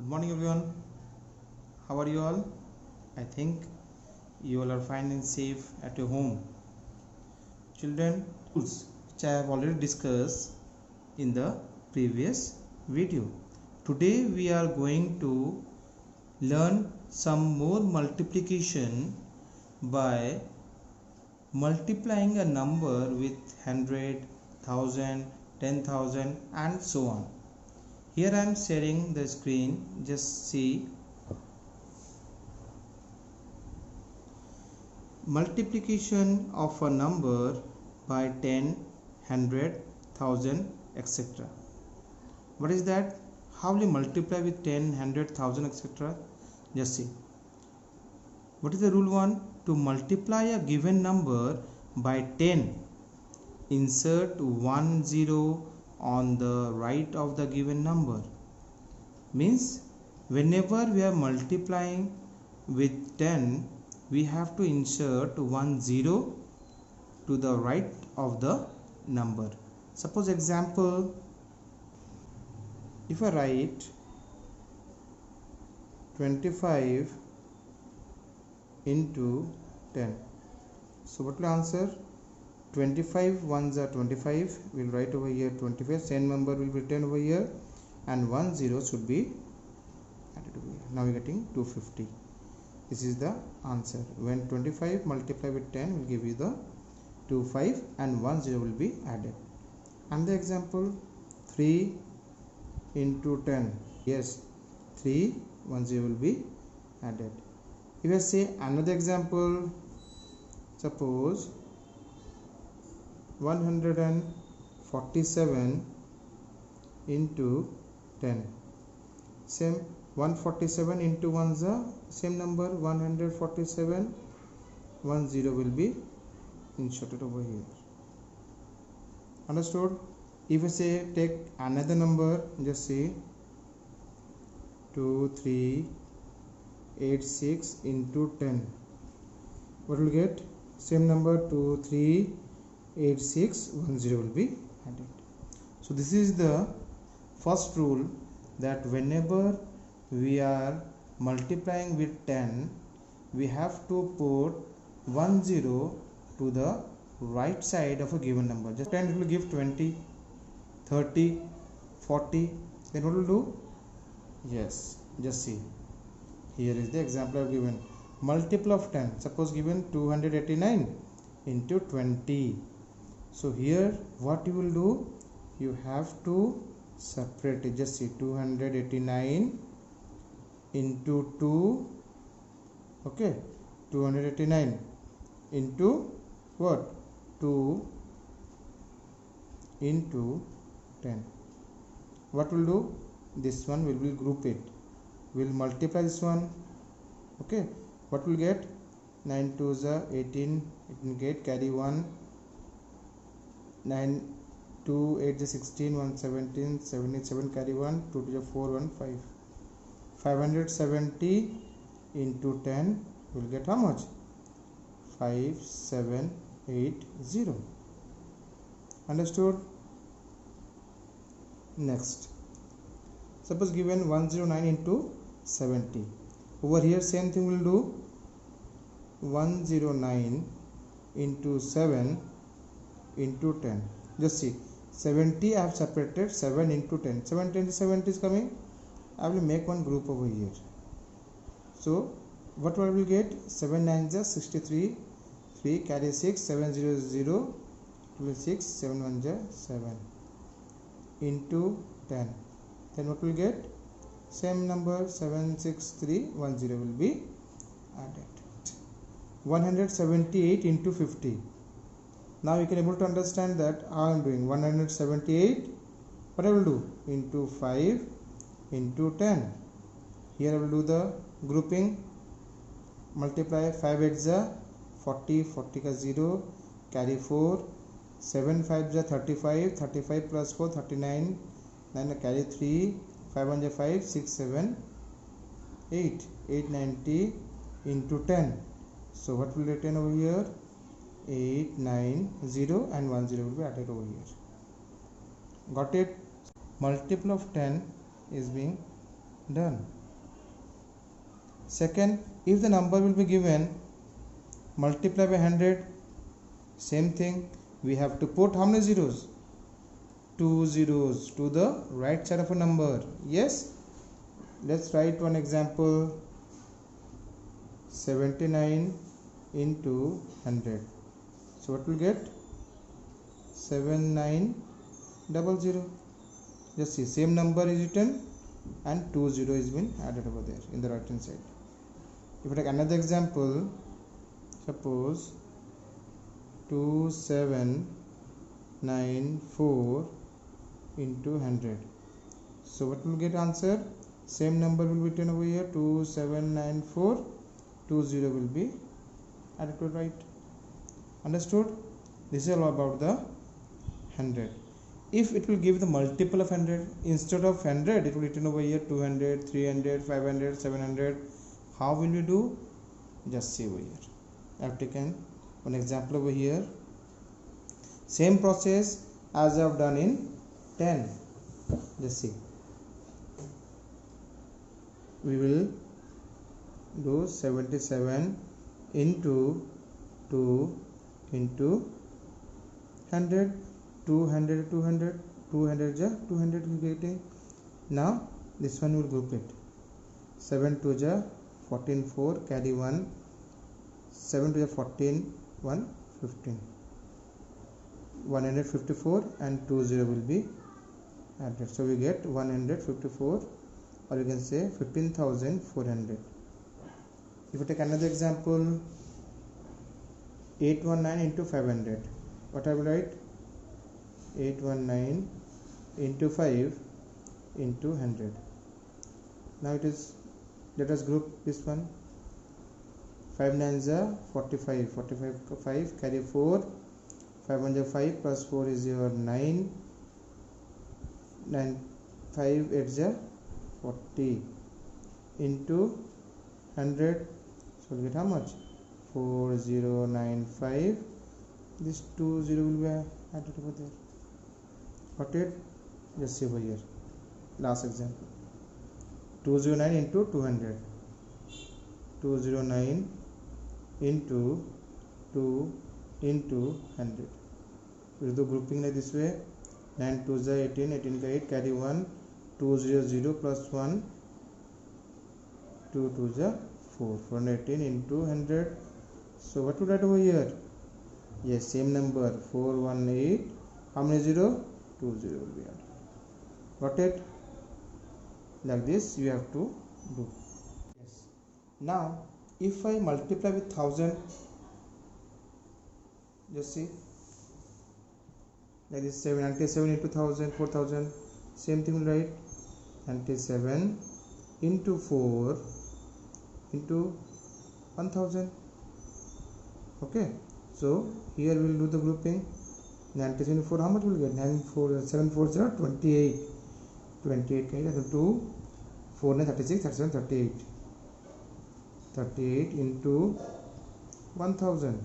morning everyone. How are you all? I think you all are fine and safe at your home. Children, tools which I have already discussed in the previous video. Today we are going to learn some more multiplication by multiplying a number with 100, 1000, 10,000 and so on. Here I am sharing the screen. Just see. Multiplication of a number by 10, 100, 1000, etc. What is that? How will you multiply with 10, 100, 1000, etc.? Just see. What is the rule 1? To multiply a given number by 10, insert 1 0 on the right of the given number. Means whenever we are multiplying with 10, we have to insert 1 0 to the right of the number. Suppose example, if I write 25 into 10, so what will answer? 25 ones are 25, we will write over here 25, same number will be written over here, and 1 0 should be added over here. Now we are getting 250. This is the answer. When 25 multiplied with 10 will give you the 25 and 1 0 will be added. And the example, 3 into 10. Yes, 3 1 0 will be added. If I say another example, suppose 147 into 10. Same 147 into 1 is the same number, 147, 1 0 will be inserted over here. Understood? If I say take another number, just say 2386 into 10. What will get? Same number, 2386, 1 0 will be added. So this is the first rule, that whenever we are multiplying with 10, we have to put 1 0 to the right side of a given number. Just 10 will give 20, 30, 40. Then what will do? Yes, just see. Here is the example I have given. Multiple of 10. Suppose given 289 into 20. So here what you will do? You have to separate it. Just see, 289 into 2. Okay, 289 into what? 2 into 10. What will do? This one will be group it. Will multiply this one. Okay, what will get? 9 2s are 18. It will get carry 1. 9 2 8 is 16. 1 17. 77 carry 1. 2 to 4 1 5. 570 into 10 will get how much? 5780. Understood? Next, suppose given 109 into 70. Over here same thing will do. 109 into 7 into 10. Just see, 70 I have separated, 7 into 10. 7 into 70 is coming. I will make one group over here. So what I will get? 7 9s are 63, 3 carry 6, 7 0 is 0, 2 6, 7 1 is 7 into 10. Then what will get? Same number, 763, 10 will be added. 178 into 50. Now you can able to understand that how I am doing. 178, what I will do? Into 5 into 10. Here I will do the grouping. Multiply 5 8s are 40, 40 ka 0, carry 4, 7 5s are 35, 35 plus 4 39, 9 carry 3, 5 1 is 5, 6 7 8, 890 into 10. So what will return over here? 890 and 10 will be added over here. Got it? Multiple of 10 is being done. Second, if the number will be given multiply by 100, same thing, we have to put how many zeros? 2 zeros to the right side of a number. Yes, let's write one example. 79 into 100. So what will get? 7900. Just see, same number is written and 20 is been added over there in the right hand side. If we take another example, suppose 2794 into 100. So what will get answer? Same number will be written over here, 2794, 20 will be added to right. Understood? This is all about the 100. If it will give the multiple of 100, instead of 100 it will be written over here 200, 300, 500, 700. How will we do? Just see over here. I have taken one example over here. Same process as I have done in 10. Just see. We will do 77 into 2 into 100. 200 200 200 ja 200 we getting. Now this one will group it. 7 2 ja 14 4 carry 1. 7 2 ja 14 1 15. 154 and 20 will be added. So we get 154, or you can say 15,400. If you take another example, 819 into 500. What I will write? 819 into 5 into 100. Now it is, let us group this one. 5 9s are 45, 5 carry 4, 5 1s are 5 plus 4 is your 9, 9 5 8s are 40 into 100. So we get how much? 4095. This 20 will be added over there. Got it? Just see over here. Last example. 209 into 200. 209 into 2 into 100. We will do grouping like this way. 9 2s are 18, 18 8 carry 1, 200 plus 1, 2 2s are 4, 418 into 100. So what would write over here? Yes, same number, 418. How many 0? 20 will be added. Got it? Like this you have to do. Yes. Now if I multiply with 1000, just see, like this, 97 into 1000, 4000. Same thing will write, 97 into 4 into 1000. Okay, so here we will do the grouping. 97 into 4, how much will we get? 9 4 7 4 0 28. 28 2 4 9 36, 37 38. 38 into 1000.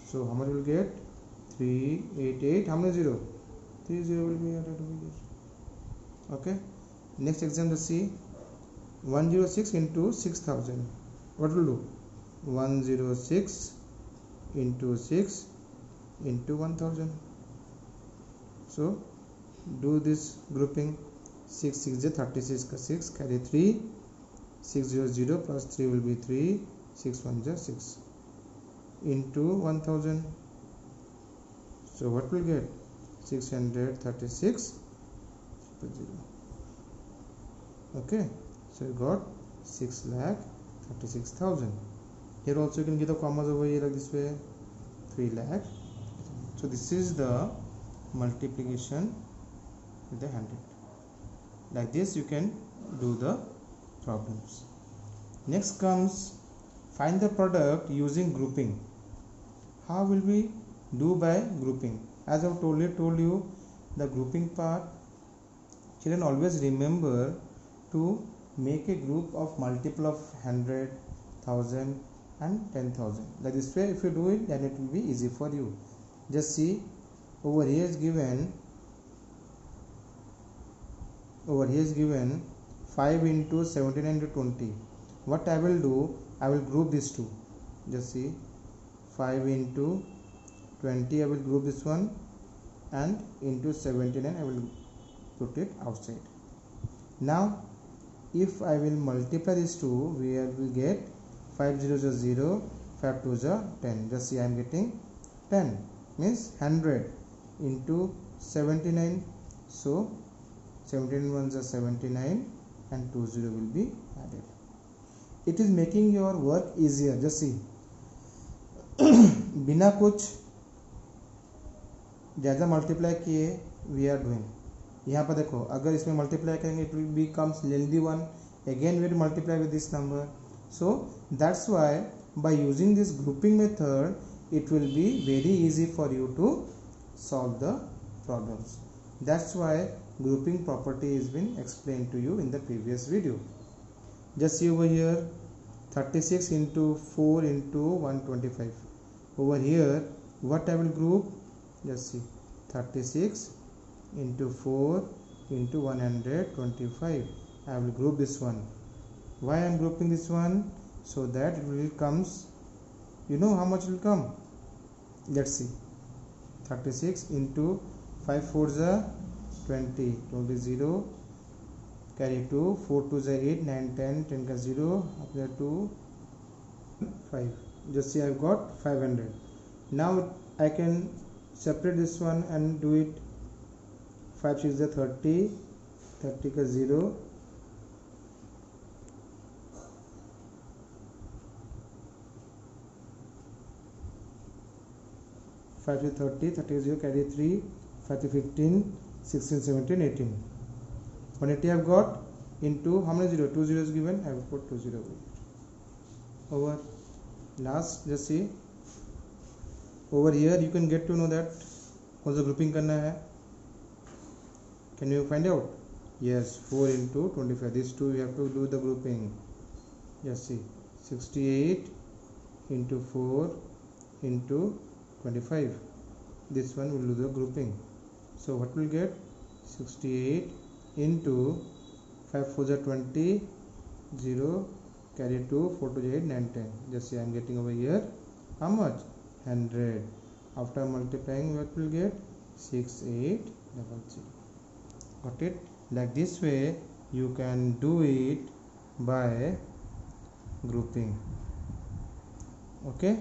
So how much will get? 388. How many 0? 30 will be added over here. Okay. Next example, see, 106 into 6000. What will do? 106 into 6 into 1000. So do this grouping. 6 6 is 36, 6 carry 3, 600 plus 3 will be 3, 6 1 is 6 into 1000. So what will get? 636 0. Okay, so you got 6,36,000. Here also you can get the commas over here like this way, 3 lakh. So this is the multiplication with the 100. Like this you can do the problems. Next comes find the product using grouping. How will we do by grouping? As I have told you the grouping part. Children, always remember to make a group of multiple of 100, 1000 and 10,000. Like this way if you do it, then it will be easy for you. Just see, over here is given 5 into 17 into 20. what I will do, I will group these two. Just see, 5 into 20 I will group this one, and into 79 I will put it outside. Now if I will multiply these two, we will get 5 0 is 0, 5 2 is 10. Just see, I am getting 10, means 100 into 79. So 79 ones are 79 and 20 will be added. It is making your work easier. Just see, बिना कुछ ज़्यादा multiply किए we are doing. यहाँ पर देखो, अगर इसमें multiply करेंगे इट विल बिकम्स लेंदी one, again we will multiply with this number. So that's why by using this grouping method it will be very easy for you to solve the problems. That's why grouping property has been explained to you in the previous video. Just see over here, 36 into 4 into 125. Over here what I will group, just see, 36 into 4 into 125. I will group this one. Why I am grouping this one? So that it will comes, you know how much will come. Let's see, 36 into 5 4s are 20, 20 0, carry 2, 4 2s are 8, 9 10, 10 का 0, up there 2 5. Just see, I have got 500. Now I can separate this one and do it. 5 6 is 30, 30 का 0, 5 to 30, 30 is 0, carry 3, 5 to 15, 16, 17, 18. 180 I have got into how many 0? 2 zeros given, I will put 2 0 over. Last, just see, over here you can get to know that कौन सा grouping करना है. Can you find out? Yes, 4 into 25. These two you have to do the grouping. Just see, 68 into 4 into 25. This one will do the grouping. So what will get? 68 into 5 4 is 20, 0, carry 2, 4 2 is 8, 9 10. Just see, I am getting over here how much? 100. After multiplying, what will get? 6800. Got it? Like this way you can do it by grouping. Okay.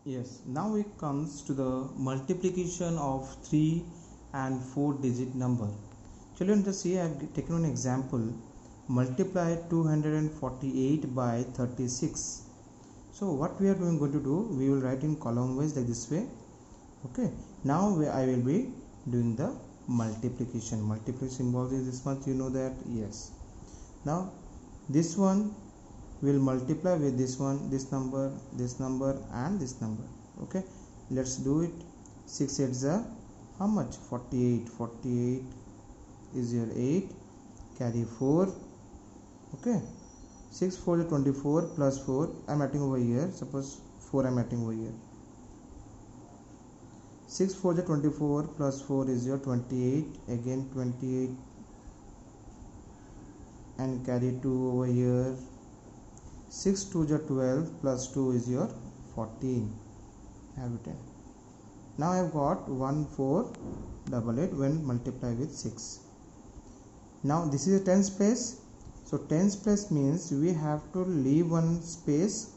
Yes, now it comes to the multiplication of 3 and 4 digit number. Children, just see, I have taken an example. Multiply 248 by 36. So what we are going to do, we will write in column wise like this way. Okay, now I will be doing the multiplication. Multiplication symbol is this much, you know that. Yes. Now this one will multiply with this one, this number and this number. Okay, let's do it. 6 8s are how much? 48. 48 is your 8, carry 4. Okay, 6 4 is 24 plus 4. I am adding over here. Suppose 4 I am adding over here. 6 4 is 24 plus 4 is your 28. Again 28 and carry 2 over here. 6 2 is 12 plus 2 is your 14. I have written. Now I have got 1488 when multiplied with 6. Now this is a tens place. So tens place means we have to leave one space,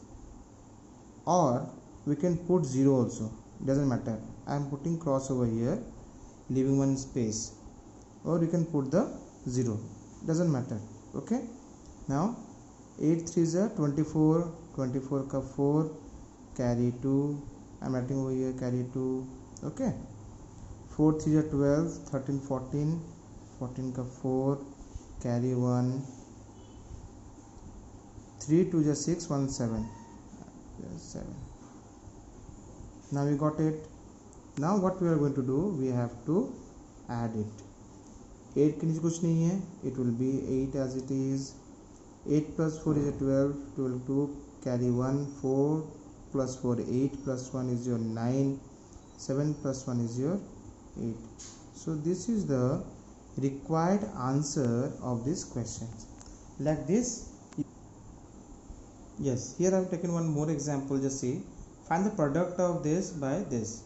or we can put 0 also. Doesn't matter. I am putting cross over here, leaving one space, or you can put the 0. Doesn't matter. Okay. Now 8 3 is 24, 24 ka 4, carry 2. I am writing over here, carry 2. Okay. 4 3 is 12, 13 14, 14 ka 4, carry 1. 3 2 is 6, 1 7. 7. Now we got it. Now what we are going to do, we have to add it. 8 के नीचे कुछ नहीं है, it will be 8 as it is. 8 plus 4 is 12, 12 2, carry 1, 4 plus 4 8 plus 1 is your 9, 7 plus 1 is your 8. So this is the required answer of this question. like this. Yes, here I have taken one more example. Just see, find the product of this by this,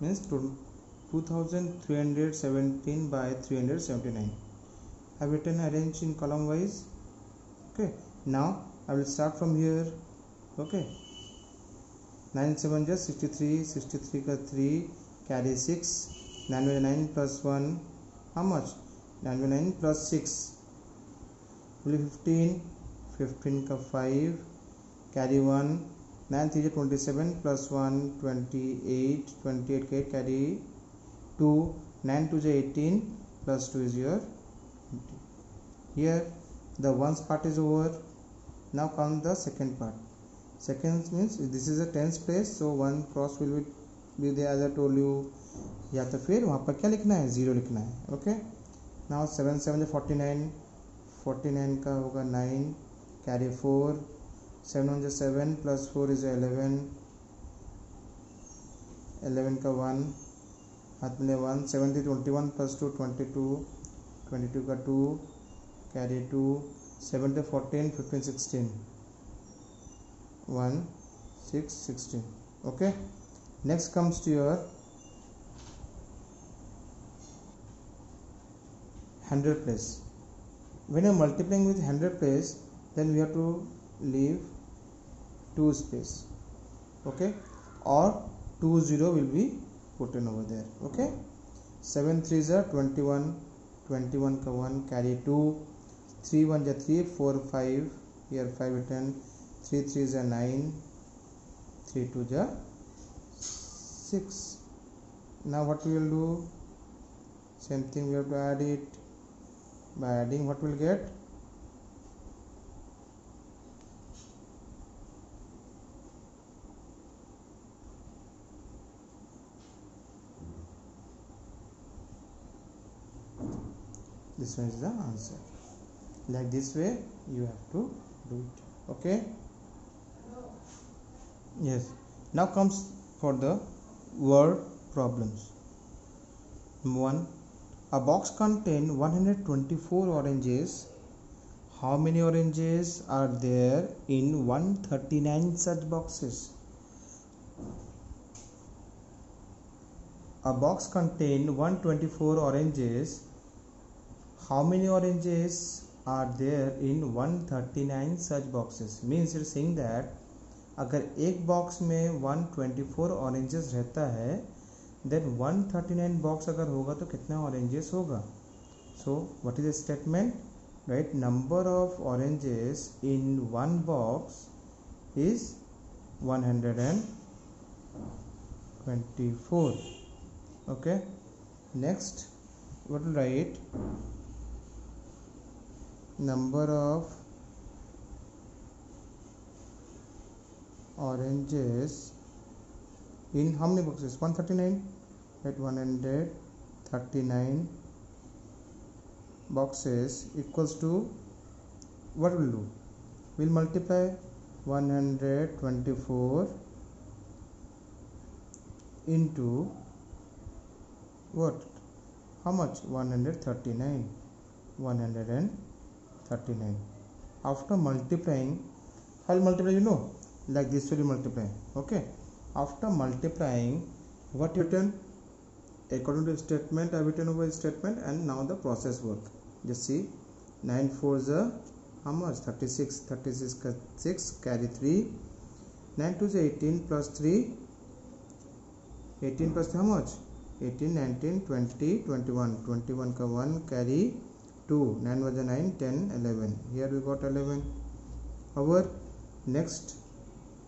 means 2317 by 379. I have written arrange in column wise. Okay, now I will start from here. Okay, 9 7 just 63, 63 ka 3, carry 6, 9 by 9 plus 1, how much? 9 by 9 plus 6 will be 15, 15 ka 5, carry 1, 9 3 is 27 plus 1, 28, 28 ka 8, carry 2, 9 2 is 18 plus 2 is your 20. Here the ones part is over. Now come the second part. Second means this is a tens place, so one cross will be there as I told you. या तो फिर वहाँ पर क्या लिखना है, 0 लिखना है. ओके, नाउ 7 7 49, 49 का होगा 9, कैरी 4, 7 1 7 प्लस 4 इज 11, 11 का 1 हाथ में 1, 7 21 प्लस 2 22, 22 का 2, carry 2, 7 14, 15 16, 1 6 16. Okay, next comes to your 100 place. When you are multiplying with 100 place, then we have to leave 2 space. Okay, or 2 0 will be put in over there. Okay, 7 3s are 21, 21 ka 1, carry 2, 3 1 is 3, 4 5, here 5 written, 3 3 is 9, 3 2 is 6. Now what we will do, same thing, we have to add it. By adding, what will get, this one is the answer. Like this way you have to do it. Okay, yes. Now comes for the word problems. Number 1, a box contains 124 oranges. How many oranges are there in 139 such boxes? A box contains 124 oranges. How many oranges are there in 139 such boxes? Means it is saying that अगर एक box में 124 oranges रहता है, then 139 box अगर होगा तो कितना oranges होगा. So what is the statement, right, number of oranges in one box is 124. Okay, next what will write, number of oranges in how many boxes, 139, right, 139 boxes equals to, what will do, we'll multiply 124 into what, how much, 139. After multiplying, I'll multiply, like this will multiply. Okay, after multiplying, what you written according to the statement, I have written over the statement, and now the process work. Just see, 9 4 is how much, 36, 36 ka 6, carry 3, 9 2 is 18 plus 3, 18 plus how much, 18 19 20 21, 21 ka 1, carry 2, 9 was 9 10 11, here we got 11. Our next,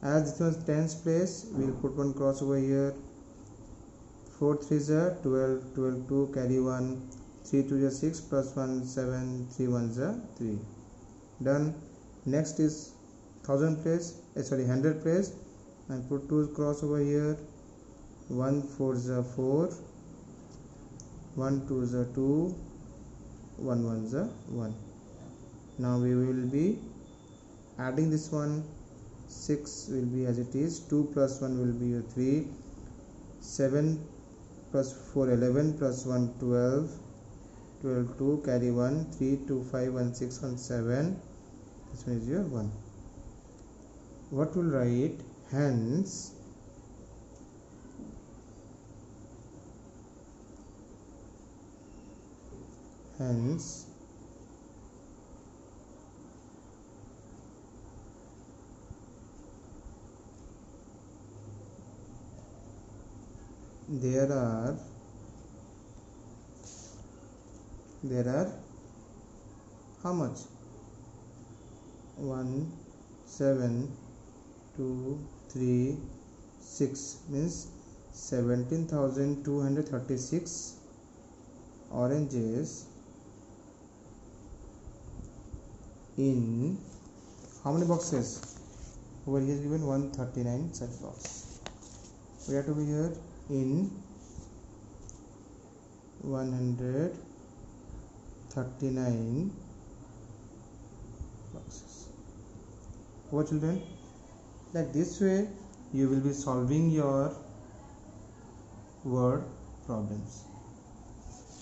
as this was tens place, we will put one cross over here. 4 3 is 12, 12 2, carry 1, 3 2 is 6 plus 1 7, 3 1 is 3. Done. Next is 1000 place, 100 place, and put 2 cross over here. 1 4 is 4, 1 2 is 2, 1 1 is 1. Now we will be adding this one. 6 will be as it is, 2 plus 1 will be 3, 7 plus 4 11 plus 1 12, 12 2 carry 1 3 2 5 1 6 1 7. This one is your 1. What will write? Hence there are how much? 1 7 2 3 6 means 17,236 oranges in how many boxes? Over here is given 139 such box. We have to be here in 139 boxes. What children? Like this way you will be solving your word problems.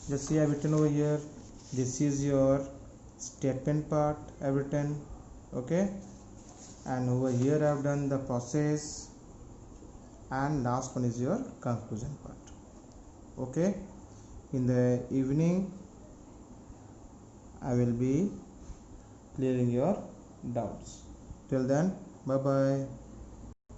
Just see I have written over here, this is your statement part I have written, okay, and over here I have done the process, and last one is your conclusion part. Okay, in the evening I will be clearing your doubts. Till then, bye bye.